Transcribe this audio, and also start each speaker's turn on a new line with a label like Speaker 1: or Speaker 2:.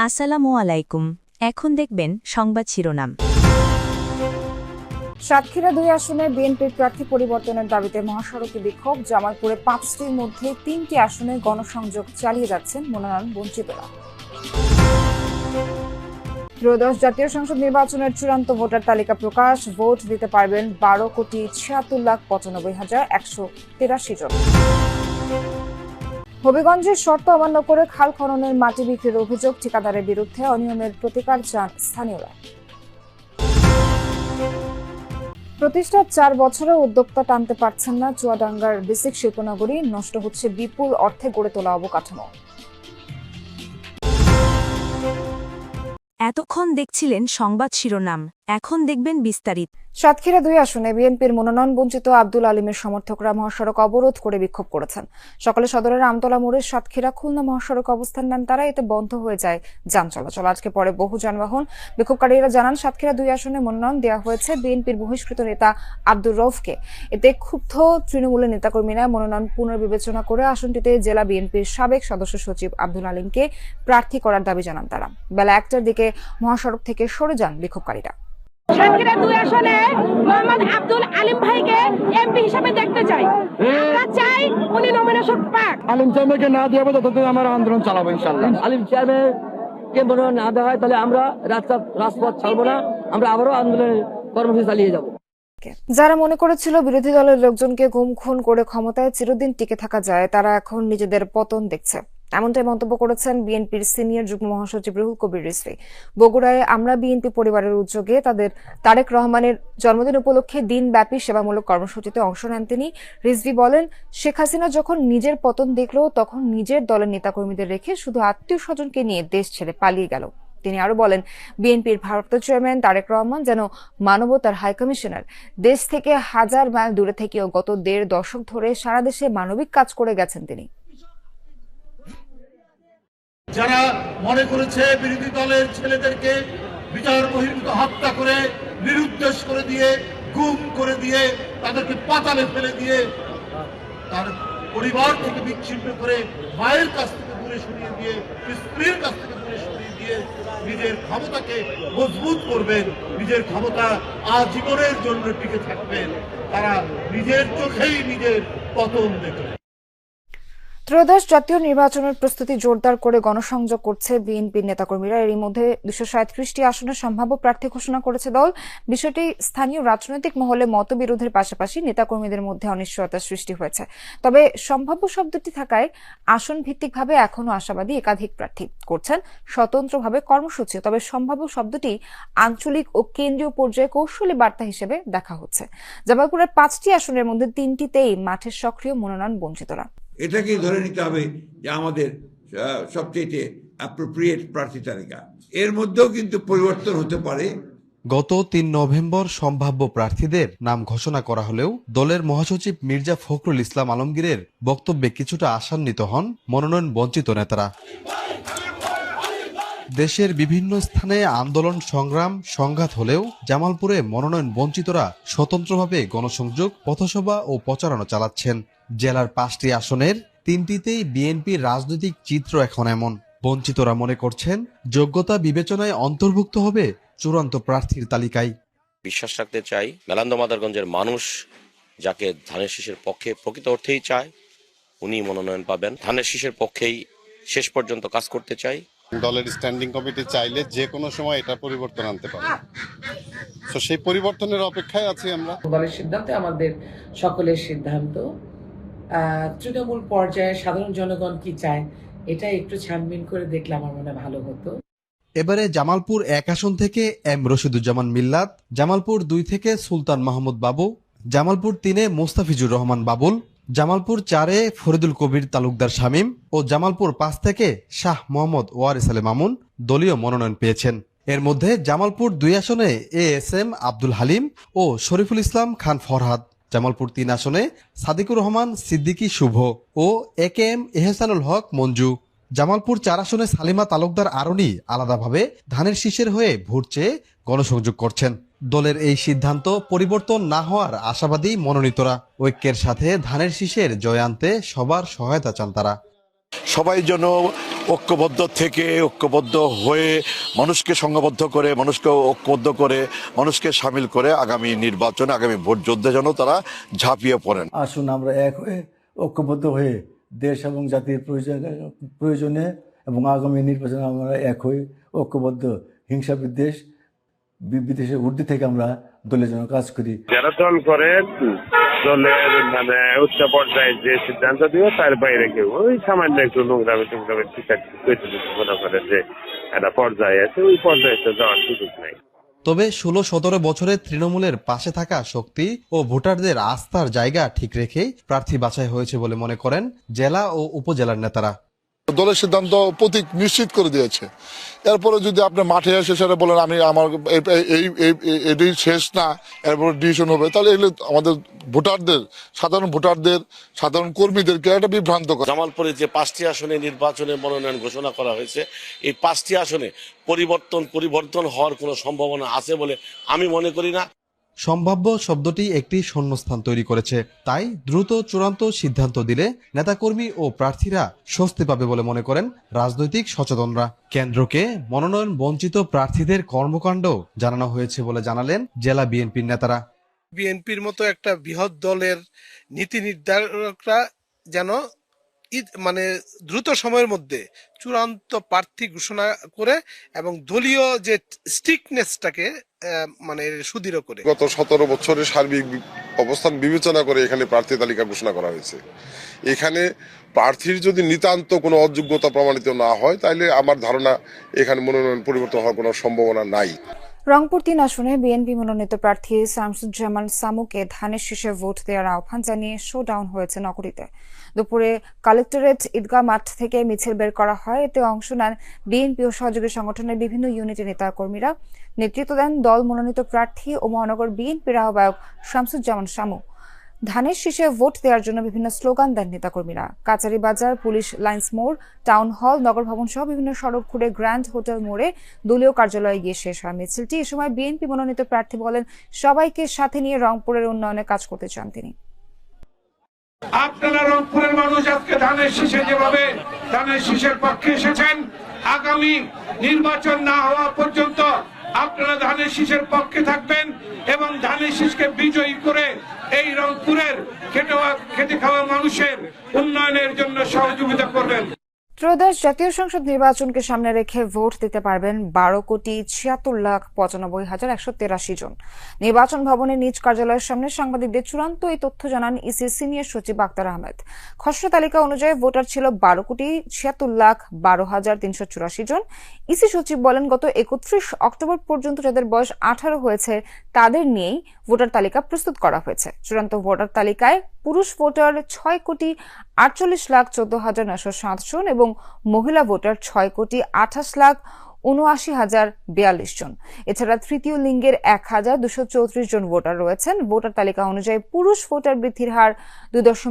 Speaker 1: আসসালামু আলাইকুম। এখন দেখবেন সংবাদ শিরোনাম।
Speaker 2: সাতক্ষীরা ২ আসনে বিএনপির প্রার্থী পরিবর্তনের দাবিতে মহাসড়কে বিক্ষোভ। জামালপুরে ৫টির মধ্যে ৩টি আসনে গণসংযোগ চালিয়ে যাচ্ছেন মনোনয়ন বঞ্চিতরা। ত্রয়োদশ জাতীয় সংসদ নির্বাচনের চূড়ান্ত ভোটার তালিকা প্রকাশ। ভোট দিতে পারবেন ১২,৭৬,৯৫,১৮৩ জন। হবিগঞ্জের শর্ত অমান্য করে খাল খননের মাটি বিক্রির অভিযোগ। ঠিকাদারের বিরুদ্ধে অনিয়মের প্রতিকার চান স্থানীয়রা। প্রতিষ্ঠার ৪ বছরেও উদ্যোক্তা টানতে পারছেন না চুয়াডাঙ্গার বেসিক শিল্পনগরী। নষ্ট হচ্ছে বিপুল অর্থে গড়ে তোলা অবকাঠামো।
Speaker 1: এতক্ষণ দেখছিলেন সংবাদ শিরোনাম, এখন দেখবেন বিস্তারিত।
Speaker 2: সাতক্ষীরা ২ আসনে বিএনপির মনোনয়ন বঞ্চিত আব্দুল আলিমের সমর্থকরা মহাসড়ক অবরোধ করে বিক্ষোভ করেছেন। সকালে সদরের আমতলা মোড়ে সাতক্ষীরা খুলনা মহাসড়ক অবস্থান নেন তারা। এতে বন্ধ হয়ে যায় যান চলাচল। আজকে পরে বহু যানবাহন। বিক্ষোভকারীরা জানান, সাতক্ষীরা ২ আসনে মনোনয়ন দেওয়া হয়েছে বিএনপির বহিষ্কৃত নেতা আব্দুর রউফকে। এতে ক্ষুব্ধ তৃণমূলের নেতাকর্মীরা মনোনয়ন পুনর্বিবেচনা করে আসনটিতে জেলা বিএনপির সাবেক সদস্য সচিব আব্দুল আলিমকে প্রার্থী করার দাবি জানান তারা। বেলা ১টার দিকে মহাসড়ক থেকে সরে যান বিক্ষোভকারীরা।
Speaker 3: সাতক্ষীরা ২ আসনে মোহাম্মদ আব্দুল আলিম ভাইকে এমপি হিসেবে দেখতে চাই। আমরা চাই উনি নমিনেশন পাক।
Speaker 4: আলিম চেয়ারম্যানকে না দেওয়া ততদিন আমরা আন্দোলন চালাবো ইনশাআল্লাহ।
Speaker 5: আলিম চেয়ারম্যানকে মনোনয়ন না দেওয়া হয় তাহলে আমরা রাজপথ ছাড়বো না, আমরা আবারও আন্দোলনের কর্মসূচি চালিয়ে যাব।
Speaker 2: যারা মনে করেছিল বিরোধী দলের লোকজনকে গুম খুন করে ক্ষমতায় চিরদিন টিকে থাকা যায়, তারা এখন নিজেদের পতন দেখছে। এমনটাই মন্তব্য করেছেন বিএনপির সিনিয়র যুগ্ম মহাসচিব রুহুল কবির রিজভী। বগুড়ায় আমরা বিএনপি পরিবারের উদ্যোগে তারেক রহমানের জন্মদিন উপলক্ষে দিনব্যাপী সেবামূলক কর্মসূচিতে অংশ নেন তিনি। রিজভী বলেন, শেখ হাসিনা যখন নিজের পতন দেখল তখন নিজের দলের নেতাকর্মীদের রেখে শুধু আত্মীয় স্বজনকে নিয়ে দেশ ছেড়ে পালিয়ে গেল। তিনি আরো বলেন, বিএনপির ভারপ্রাপ্ত চেয়ারম্যান তারেক রহমান যেন মানবতার হাইকমিশনার। দেশ থেকে হাজার মাইল দূরে থেকেও গত ১.৫ দশক ধরে সারা দেশে মানবিক কাজ করে গেছেন তিনি।
Speaker 6: যারা মনে করেছে বিরোধী দলের ছেলেদেরকে বিচার বহির্ভূত হত্যা করে নিরুদ্দেশ করে দিয়ে, গুম করে দিয়ে, তাদেরকে পাতালে ফেলে দিয়ে, তার পরিবার থেকে বিচ্ছিন্ন করে, মায়ের কাছ থেকে দূরে সরিয়ে দিয়ে, স্ত্রীর কাছ থেকে দূরে সরিয়ে দিয়ে নিজের ক্ষমতাকে মজবুত করবেন, নিজের ক্ষমতা আজীবনের জন্য টিকে থাকবেন, তারা নিজের চোখেই নিজের পতন দেখবেন।
Speaker 2: ত্রয়োদশ জাতীয় নির্বাচনের প্রস্তুতি জোরদার করে গণসংযোগ করছে বিএনপির নেতাকর্মীরা। এরই মধ্যে ২৩৭টি আসনে সম্ভাব্য প্রার্থী ঘোষণা করেছে দল। বিষয়টি স্থানীয় রাজনৈতিক মহলে মতবিরোধের পাশাপাশি নেতাকর্মীদের মধ্যে অনিশ্চয়তার সৃষ্টি হয়েছে। তবে সম্ভাব্য শব্দটি থাকায় আসন ভিত্তিকভাবে এখনো আশাবাদী একাধিক প্রার্থী করছেন স্বতন্ত্রভাবে কর্মসূচি। তবে সম্ভাব্য শব্দটি আঞ্চলিক ও কেন্দ্রীয় পর্যায়ে কৌশলী বার্তা হিসেবে দেখা হচ্ছে। জামালপুরের ৫টি আসনের মধ্যে ৩টিতেই মাঠের সক্রিয় মনোনয়ন বঞ্চিতরা।
Speaker 7: এটাকেই ধরে নিতে হবে যে আমাদের সবচেয়ে অ্যাপ্রোপ্রিয়েট প্রার্থী তালিকা। এর মধ্যেও কিন্তু পরিবর্তন হতে পারে।
Speaker 8: গত ৩ নভেম্বর সম্ভাব্য প্রার্থীদের নাম ঘোষণা করা হলেও দলের মহাসচিব মির্জা ফখরুল ইসলাম আলমগীরের বক্তব্যে কিছুটা আশান্বিত হন মনোনয়ন বঞ্চিত নেতারা। দেশের বিভিন্ন স্থানে আন্দোলন সংগ্রাম সংঘাত হলেও জামালপুরে মনোনয়ন বঞ্চিতরা স্বতন্ত্রভাবে গণসংযোগ, পথসভা ও প্রচারণা চালাচ্ছেন। জেলার ৫টি আসনের ৩টিতেই বিএনপির রাজনৈতিক চিত্র এখন এমন। বঞ্চিতরা মনে করছেন যোগ্যতা বিবেচনায় অন্তর্ভুক্ত হবে চূড়ান্ত প্রার্থীর তালিকায়।
Speaker 9: বিশ্বাস রাখতে চাই মেলান্দ মাদারগঞ্জের মানুষ যাকে ধানের শীষের পক্ষে প্রকৃত অর্থেই চায় উনি মনোনয়ন পাবেন। ধানের শীষের পক্ষেই শেষ পর্যন্ত কাজ করতে চাই।
Speaker 10: দলের স্ট্যান্ডিং কমিটি চাইলে যে কোনো সময় এটা পরিবর্তন আনতে পারে, তো সেই পরিবর্তনের অপেক্ষায় আছি আমরা।
Speaker 11: দলের সিদ্ধান্তে আমাদের সকলের সিদ্ধান্ত। তৃণমূল পর্যায়ে সাধারণ জনগণ কি চায় এটা একটু ছানবিন করে দেখলে আমার মনে ভালো হতো।
Speaker 8: এবারে জামালপুর ১ আসন থেকে এম রশিদুজ্জামান মিল্লাত, জামালপুর ২ থেকে সুলতান মাহমুদ বাবু, জামালপুর ৩-এ মোস্তাফিজুর রহমান বাবুল, জামালপুর ৪-এ ফরিদুল কবির তালুকদার শামীম ও জামালপুর ৫ থেকে শাহ মোহাম্মদ ওয়ারিস আলী মামুন দলীয় মনোনয়ন পেয়েছেন। এর মধ্যে জামালপুর ২ আসনে ASM আব্দুল হালিম ও শরীফুল ইসলাম খান ফরহাদ, জামালপুর ৩ আসনে সাদিকুর রহমান সিদ্দিকী শুভ ও AKM এহসানুল হক মঞ্জু, জামালপুর ৪ আসনে সালিমা তালুকদার আরনি আলাদাভাবে ধানের শীষের হয়ে ভোট চেয়ে গণসংযোগ করছেন। দলের এই সিদ্ধান্ত পরিবর্তন না হওয়ার আশাবাদী মনোনীতরা। ঐক্যের সাথে ধানের শীষের জয় আনতে সবার সহায়তা চান তারা।
Speaker 12: সবাই যেন ঐক্যবদ্ধ থেকে ঐক্যবদ্ধ হয়ে মানুষকে সংঘবদ্ধ করে মানুষকে ঐক্যবদ্ধ করে মানুষকে সামিল করে আগামী নির্বাচনে আগামী ভোট যুদ্ধে যেন তারা ঝাঁপিয়ে পড়েন।
Speaker 13: আসুন আমরা এক হয়ে ঐক্যবদ্ধ হয়ে দেশ এবং জাতির প্রয়োজনে এবং আগামী নির্বাচনে আমরা এক হয়ে ঐক্যবদ্ধ হিংসা বিদ্বেষের ঊর্ধ্বে থেকে আমরা দলের জন্য কাজ করি।
Speaker 14: যারা দল করে দলের মানে উচ্চ পর্যায়ে যে সিদ্ধান্ত দিবে তার বাইরে কেউ ওই সামান্য একটু নোংরামে মনে করে যে একটা পর্যায়ে আছে, ওই পর্যায়ে যাওয়ার সুযোগ নেই।
Speaker 8: তবে 16-17 বছরে তৃণমূলের পাশে থাকা শক্তি ও ভোটারদের আস্থার জায়গা ঠিক রেখেই প্রার্থী বাছাই হয়েছে বলে মনে করেন জেলা ও উপজেলার নেতারা।
Speaker 15: দলের সিদ্ধান্ত প্রতীক নিশ্চিত করে দিয়েছে, এরপরে যদি আপনি মাঠে এসে সেটা বলেন আমি আমার এটাই শেষ না, এরপরে ডিসিশন হবে, তাহলে এগুলো আমাদের ভোটারদের সাধারণ কর্মীদেরকে একটা বিভ্রান্ত করে।
Speaker 9: জামালপুরে যে 5টি আসনে নির্বাচনে মনোনয়ন ঘোষণা করা হয়েছে, এই 5টি আসনে পরিবর্তন হওয়ার কোনো সম্ভাবনা আছে বলে আমি মনে করি না।
Speaker 8: সম্ভাব্য শব্দটি একটি শূন্যস্থান তৈরি করেছে, তাই দ্রুত চূড়ান্ত সিদ্ধান্ত দিলে নেতাকর্মী ও প্রার্থীরা স্বস্তি পাবে বলে মনে করেন রাজনৈতিক সচেতনরা। কেন্দ্রকে মনোনয়ন বঞ্চিত প্রার্থীদের কর্মকাণ্ড জানানো হয়েছে বলে জানালেন জেলা বিএনপির নেতারা।
Speaker 16: বিএনপির মতো একটা বৃহৎ দলের নীতি নির্ধারকরা যেন মানে দ্রুত সময়ের মধ্যে চূড়ান্ত প্রার্থী ঘোষণা করে এবং দলীয় যে স্ট্রিক্টনেসটাকে মানে সুদৃঢ় করে।
Speaker 15: গত 17 বছরের সার্বিক অবস্থান বিবেচনা করে এখানে প্রার্থী তালিকা ঘোষণা করা হয়েছে। এখানে প্রার্থীর যদি নিতান্ত কোনো অযোগ্যতা প্রমাণিত না হয় তাহলে আমার ধারণা এখানে মনোনয়ন পরিবর্তন হওয়ার কোনো সম্ভাবনা নাই।
Speaker 2: রংপুর 3 আসনে বিএনপি মনোনীত প্রার্থী শামসুজ্জামান সামুকে ধানের শীষে ভোট দেওয়ার আহ্বান জানিয়ে শোডাউন হয়েছে নগরীতে। দুপুরে কালেক্টরেট ঈদগাহ মাঠ থেকে মিছিল বের করা হয়। এতে অংশ নেন বিএনপি ও সহযোগী সংগঠনের বিভিন্ন ইউনিটের নেতাকর্মীরা। নেতৃত্ব দেন দল মনোনীত প্রার্থী ও মহানগর বিএনপির আহ্বায়ক শামসুজ্জামান সামু। ধানের শীষে ভোট দেওয়ার জন্য বিভিন্ন স্লোগান দেন নেতাকর্মীরা। কাচারি বাজার, পুলিশ লাইন্স মোড়, টাউন হল, নগর ভবন সহ বিভিন্ন সড়ক ঘুরে গ্র্যান্ড হোটেল মোড়ে দলীয় কার্যালয়ে গিয়ে শেষ হয় মিছিলটি। এ সময় বিএনপি মনোনীত প্রার্থী বলেন সবাইকে সাথে নিয়ে রংপুরের উন্নয়নে কাজ করতে চান তিনি।
Speaker 6: আপনারা রংপুরের মানুষ আজকে ধানের শীষে যেভাবে ধানের শীষের পক্ষে এসেছেন, আগামী নির্বাচন না হওয়া পর্যন্ত আপনারা ধানের শীষের পক্ষে থাকবেন এবং ধানের শীষকে বিজয়ী করে এই রংপুরের খেটে খাওয়া মানুষের উন্নয়নের জন্য সহযোগিতা করবেন।
Speaker 2: ত্রয়োদশ জাতীয় সংসদ নির্বাচনকে সামনে রেখে ভোট দিতে পারবেন 12,76,95,183 জন। নির্বাচন ভবনের নিজ কার্যালয়ের সামনে সাংবাদিকদের চূড়ান্ত এই তথ্য জানান ইসির সিনিয়র সচিব আক্তার আহমেদ। খসড়া তালিকা অনুযায়ী ভোটার ছিল 12,76,12,384 জন। ইসি সচিব বলেন গত 31 অক্টোবর পর্যন্ত যাদের বয়স 18 হয়েছে তাদের নিয়েই ভোটার তালিকা প্রস্তুত করা হয়েছে। চূড়ান্ত ভোটার তালিকায় পুরুষ ভোটার 6,48,14,907 জন এবং মহিলা ভোটার 6,28,79,042 জন। এছাড়া তৃতীয় লিঙ্গের 1,234 জন ভোটার রয়েছেন। ভোটার তালিকা অনুযায়ী পুরুষ ভোটার বৃদ্ধির হার 2